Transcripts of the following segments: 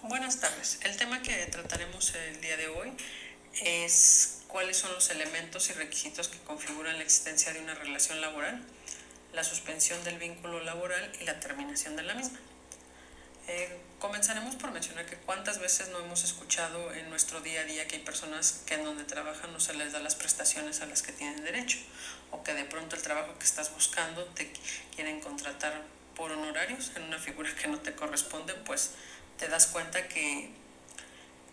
Buenas tardes. El tema que trataremos el día de hoy es cuáles son los elementos y requisitos que configuran la existencia de una relación laboral, la suspensión del vínculo laboral y la terminación de la misma. Comenzaremos por mencionar que cuántas veces no hemos escuchado en nuestro día a día que hay personas que en donde trabajan no se les da las prestaciones a las que tienen derecho, o que de pronto el trabajo que estás buscando te quieren contratar por honorarios en una figura que no te corresponde, pues te das cuenta que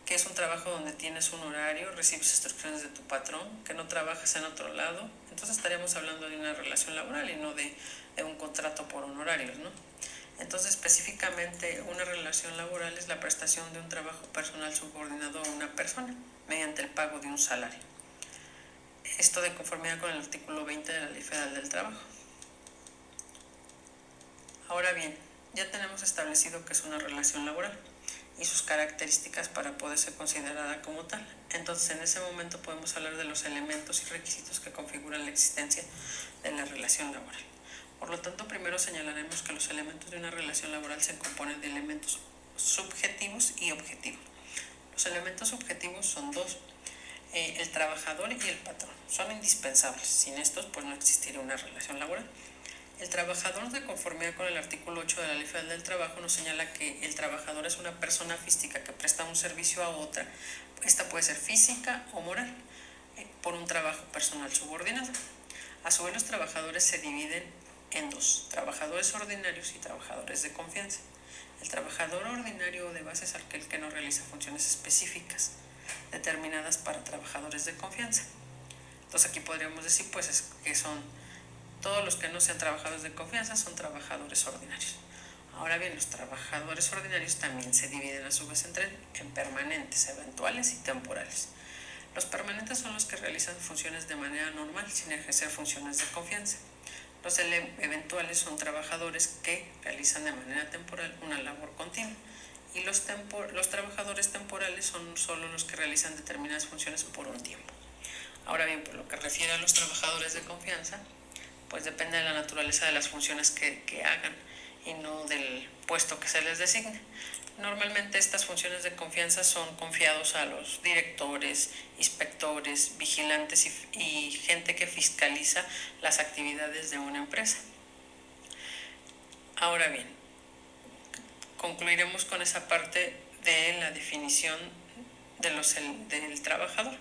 es un trabajo donde tienes un horario, recibes instrucciones de tu patrón, que no trabajas en otro lado. Entonces estaríamos hablando de una relación laboral y no de un contrato por honorarios, ¿no? Entonces, específicamente, una relación laboral es la prestación de un trabajo personal subordinado a una persona mediante el pago de un salario. Esto de conformidad con el artículo 20 de la Ley Federal del Trabajo. Ahora bien, ya tenemos establecido que es una relación laboral y sus características para poder ser considerada como tal. Entonces, en ese momento podemos hablar de los elementos y requisitos que configuran la existencia de la relación laboral. Por lo tanto, primero señalaremos que los elementos de una relación laboral se componen de elementos subjetivos y objetivos. Los elementos subjetivos son dos: el trabajador y el patrón. Son indispensables. Sin estos, pues no existiría una relación laboral. El trabajador, de conformidad con el artículo 8 de la Ley Federal del Trabajo, nos señala que el trabajador es una persona física que presta un servicio a otra. Esta puede ser física o moral, por un trabajo personal subordinado. A su vez, los trabajadores se dividen en dos: trabajadores ordinarios y trabajadores de confianza. El trabajador ordinario o de base es aquel que no realiza funciones específicas determinadas para trabajadores de confianza. Entonces aquí podríamos decir pues que son todos los que no sean trabajadores de confianza son trabajadores ordinarios. Ahora bien, los trabajadores ordinarios también se dividen a su vez en permanentes, eventuales y temporales. Los permanentes son los que realizan funciones de manera normal sin ejercer funciones de confianza. Los eventuales son trabajadores que realizan de manera temporal una labor continua. Y los trabajadores temporales son solo los que realizan determinadas funciones por un tiempo. Ahora bien, por lo que refiere a los trabajadores de confianza, pues depende de la naturaleza de las funciones que hagan y no del puesto que se les designe. Normalmente estas funciones de confianza son confiados a los directores, inspectores, vigilantes y gente que fiscaliza las actividades de una empresa. Ahora bien, concluiremos con esa parte de la definición del trabajador.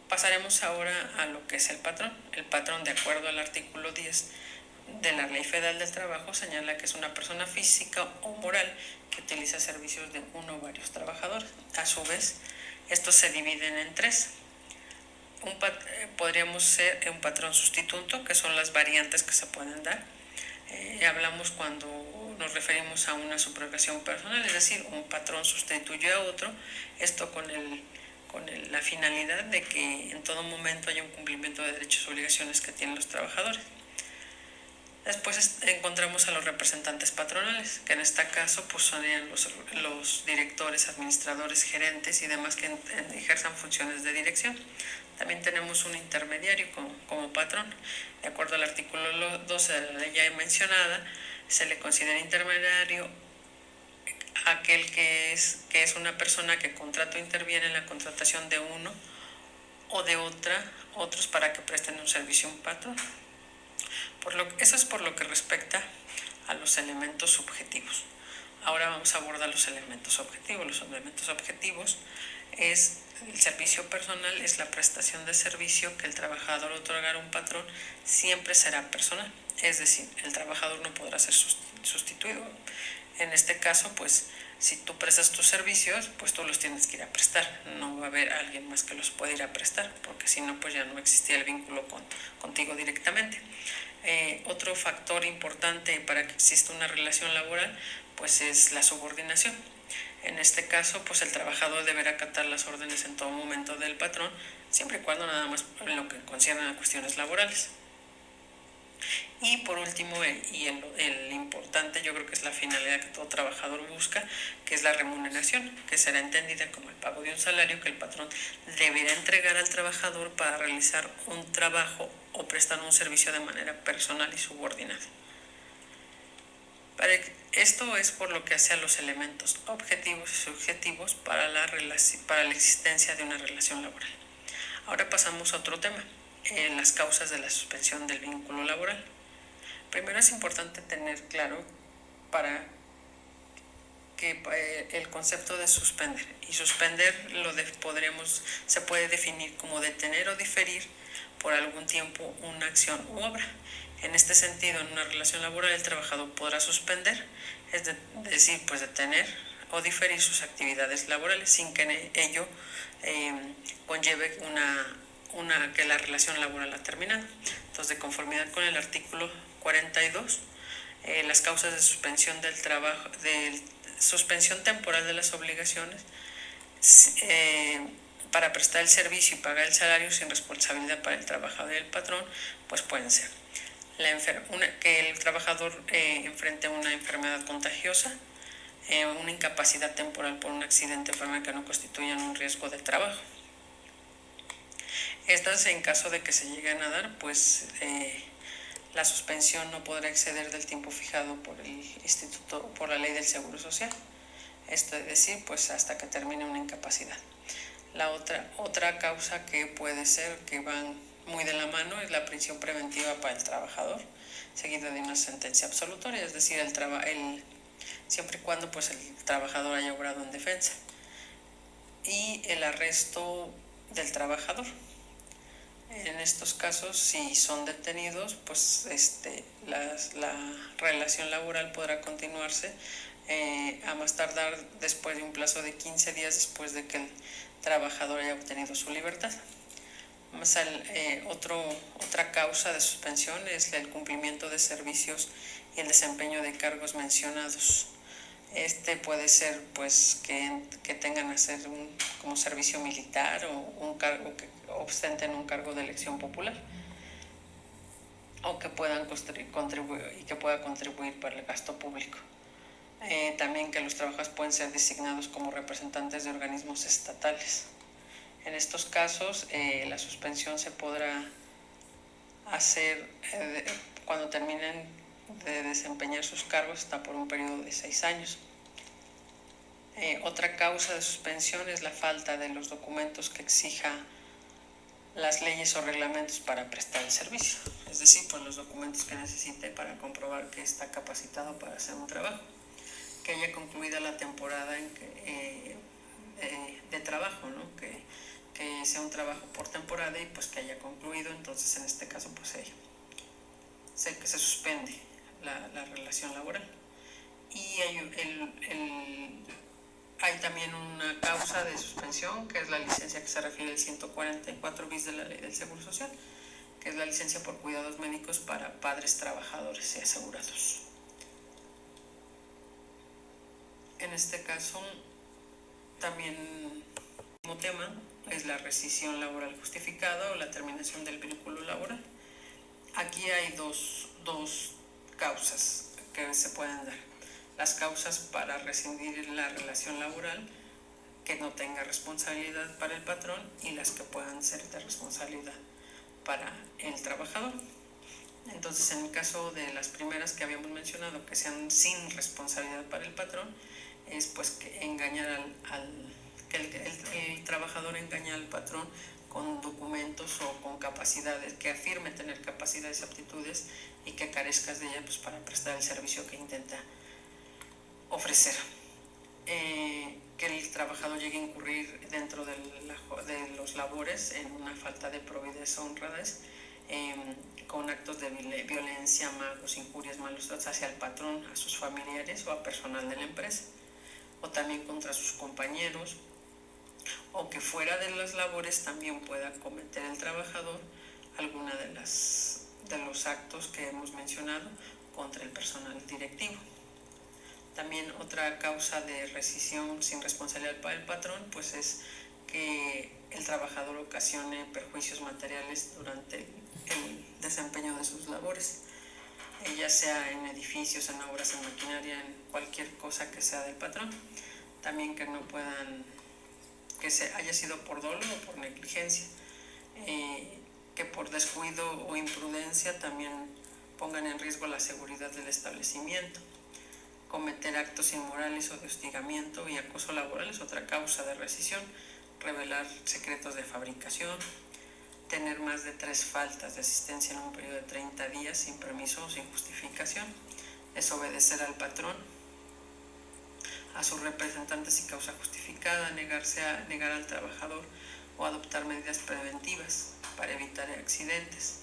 Pasaremos ahora a lo que es el patrón. El patrón, de acuerdo al artículo 10 de la Ley Federal del Trabajo, señala que es una persona física o moral que utiliza servicios de uno o varios trabajadores. A su vez, estos se dividen en tres. Podríamos ser un patrón sustituto, que son las variantes que se pueden dar. Hablamos cuando nos referimos a una subrogación personal, es decir, un patrón sustituye a otro, esto con la finalidad de que en todo momento haya un cumplimiento de derechos y obligaciones que tienen los trabajadores. Después encontramos a los representantes patronales, que en este caso pues serían los directores, administradores, gerentes y demás que ejerzan funciones de dirección. También tenemos un intermediario como patrón. De acuerdo al artículo 12 de la ley ya mencionada, se le considera intermediario aquel que es una persona que contrata o interviene en la contratación de uno o de otros para que presten un servicio a un patrón. Eso es por lo que respecta a los elementos subjetivos. Ahora vamos a abordar los elementos objetivos. Los elementos objetivos es el servicio personal, es la prestación de servicio que el trabajador otorgará a un patrón, siempre será personal. Es decir, el trabajador no podrá ser sustituido. En este caso, pues, si tú prestas tus servicios, pues tú los tienes que ir a prestar. No va a haber alguien más que los pueda ir a prestar, porque si no, pues ya no existía el vínculo contigo directamente. Otro factor importante para que exista una relación laboral, pues es la subordinación. En este caso, pues el trabajador deberá acatar las órdenes en todo momento del patrón, siempre y cuando nada más en lo que concierne a cuestiones laborales. Y por último, el importante, yo creo que es la finalidad que todo trabajador busca, que es la remuneración, que será entendida como el pago de un salario que el patrón deberá entregar al trabajador para realizar un trabajo o prestar un servicio de manera personal y subordinada. Esto es por lo que hace a los elementos objetivos y subjetivos para la existencia de una relación laboral. Ahora pasamos a otro tema, las causas de la suspensión del vínculo laboral. Primero es importante tener claro para que el concepto de suspender. Y suspender se puede definir como detener o diferir por algún tiempo una acción u obra. En este sentido, en una relación laboral, el trabajador podrá suspender, es decir, pues detener o diferir sus actividades laborales sin que ello conlleve que la relación laboral ha terminado. Entonces, de conformidad con el artículo 42, las causas de suspensión del trabajo, de suspensión temporal de las obligaciones para prestar el servicio y pagar el salario sin responsabilidad para el trabajador y el patrón, pues pueden ser que el trabajador enfrente una enfermedad contagiosa, una incapacidad temporal por un accidente o enfermedad que no constituyan un riesgo de trabajo. Estas, en caso de que se lleguen a dar, pues la suspensión no podrá exceder del tiempo fijado por el Instituto, por la Ley del Seguro Social. Esto es decir, pues hasta que termine una incapacidad. La otra causa que puede ser, que van muy de la mano, es la prisión preventiva para el trabajador, seguida de una sentencia absolutoria, es decir, siempre y cuando pues el trabajador haya obrado en defensa. Y el arresto del trabajador. En estos casos, si son detenidos, pues la relación laboral podrá continuarse a más tardar después de un plazo de 15 días después de que el trabajador haya obtenido su libertad. Otra causa de suspensión es el cumplimiento de servicios y el desempeño de cargos mencionados. Puede ser pues que tengan a hacer como servicio militar o un cargo que ostenten un cargo de elección popular o que puedan contribuir y que pueda contribuir para el gasto público. También que los trabajadores pueden ser designados como representantes de organismos estatales. En estos casos, la suspensión se podrá hacer cuando terminen de desempeñar sus cargos hasta por un periodo de 6 años. Otra causa de suspensión es la falta de los documentos que exija las leyes o reglamentos para prestar el servicio, es decir, pues los documentos que necesite para comprobar que está capacitado para hacer un trabajo, que haya concluida la temporada de trabajo, ¿no? que sea un trabajo por temporada y pues que haya concluido. Entonces en este caso pues se suspende la relación laboral. Y hay también una causa de suspensión, que es la licencia que se refiere al 144 bis de la Ley del Seguro Social, que es la licencia por cuidados médicos para padres trabajadores y asegurados. En este caso, también el último tema es la rescisión laboral justificada o la terminación del vínculo laboral. Aquí hay dos causas que se pueden dar. Las causas para rescindir la relación laboral que no tenga responsabilidad para el patrón y las que puedan ser de responsabilidad para el trabajador. Entonces, en el caso de las primeras que habíamos mencionado, que sean sin responsabilidad para el patrón, es pues que engañar que el trabajador engaña al patrón con documentos o con capacidades, que afirme tener capacidades y aptitudes y que carezcas de ellas pues, para prestar el servicio que intenta ofrecer. Que el trabajador llegue a incurrir dentro de los labores en una falta de probidad o honradez, con actos de violencia, magos, injurias, malos tratos hacia el patrón, a sus familiares o a personal de la empresa, o también contra sus compañeros, o que fuera de las labores también pueda cometer el trabajador alguna de los actos que hemos mencionado contra el personal directivo. También otra causa de rescisión sin responsabilidad para el patrón pues es que el trabajador ocasione perjuicios materiales durante el desempeño de sus labores, ya sea en edificios, en obras, en maquinaria, en cualquier cosa que sea del patrón. También que no puedan, que haya sido por dolo o por negligencia, que por descuido o imprudencia también pongan en riesgo la seguridad del establecimiento. Cometer actos inmorales o de hostigamiento y acoso laboral es otra causa de rescisión. Revelar secretos de fabricación. Tener más de 3 faltas de asistencia en un periodo de 30 días sin permiso o sin justificación. Desobedecer al patrón, a sus representantes sin causa justificada. Negar al trabajador o adoptar medidas preventivas para evitar accidentes.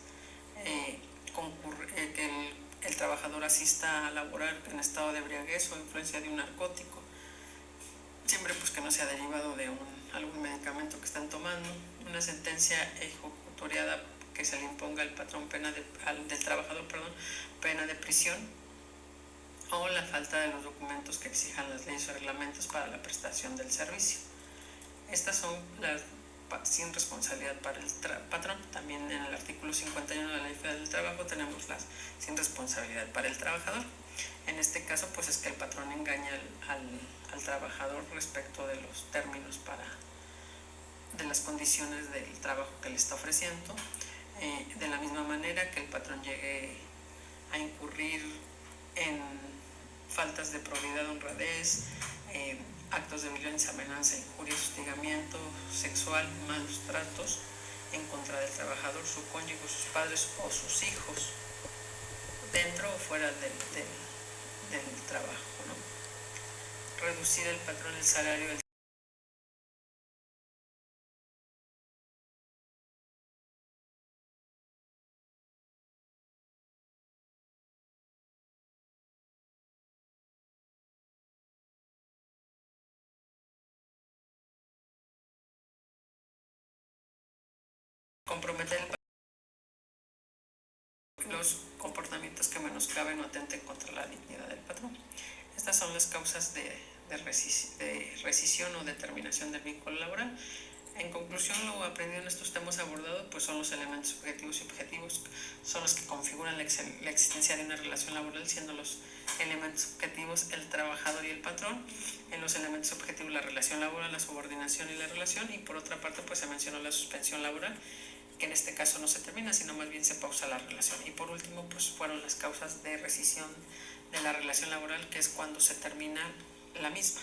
Que el trabajador asista a laborar en estado de embriaguez o influencia de un narcótico, siempre pues que no sea derivado de algún medicamento que están tomando. Una sentencia ejecutoriada que se le imponga al patrón del trabajador, pena de prisión, o la falta de los documentos que exijan las leyes o reglamentos para la prestación del servicio. Estas son las sin responsabilidad para el patrón. También en el artículo 51 de la Ley Federal del Trabajo tenemos las sin responsabilidad para el trabajador. En este caso pues es que el patrón engaña al trabajador respecto de los términos de las condiciones del trabajo que le está ofreciendo. De la misma manera que el patrón llegue a incurrir en faltas de probidad, honradez, actos de violencia, amenaza, injuria, hostigamiento sexual, malos tratos en contra del trabajador, su cónyuge, sus padres o sus hijos, dentro o fuera del trabajo, ¿no? Reducir el patrón el salario del comprometer los comportamientos que menoscaben o atenten contra la dignidad del patrón. Estas son las causas de rescisión o determinación del vínculo laboral. En conclusión, lo aprendido en estos temas abordados pues son los elementos objetivos y objetivos, son los que configuran la existencia de una relación laboral, siendo los elementos objetivos el trabajador y el patrón. En los elementos objetivos la relación laboral, la subordinación y la relación, y por otra parte pues se mencionó la suspensión laboral, que en este caso no se termina, sino más bien se pausa la relación. Y por último pues fueron las causas de rescisión de la relación laboral, que es cuando se termina la misma.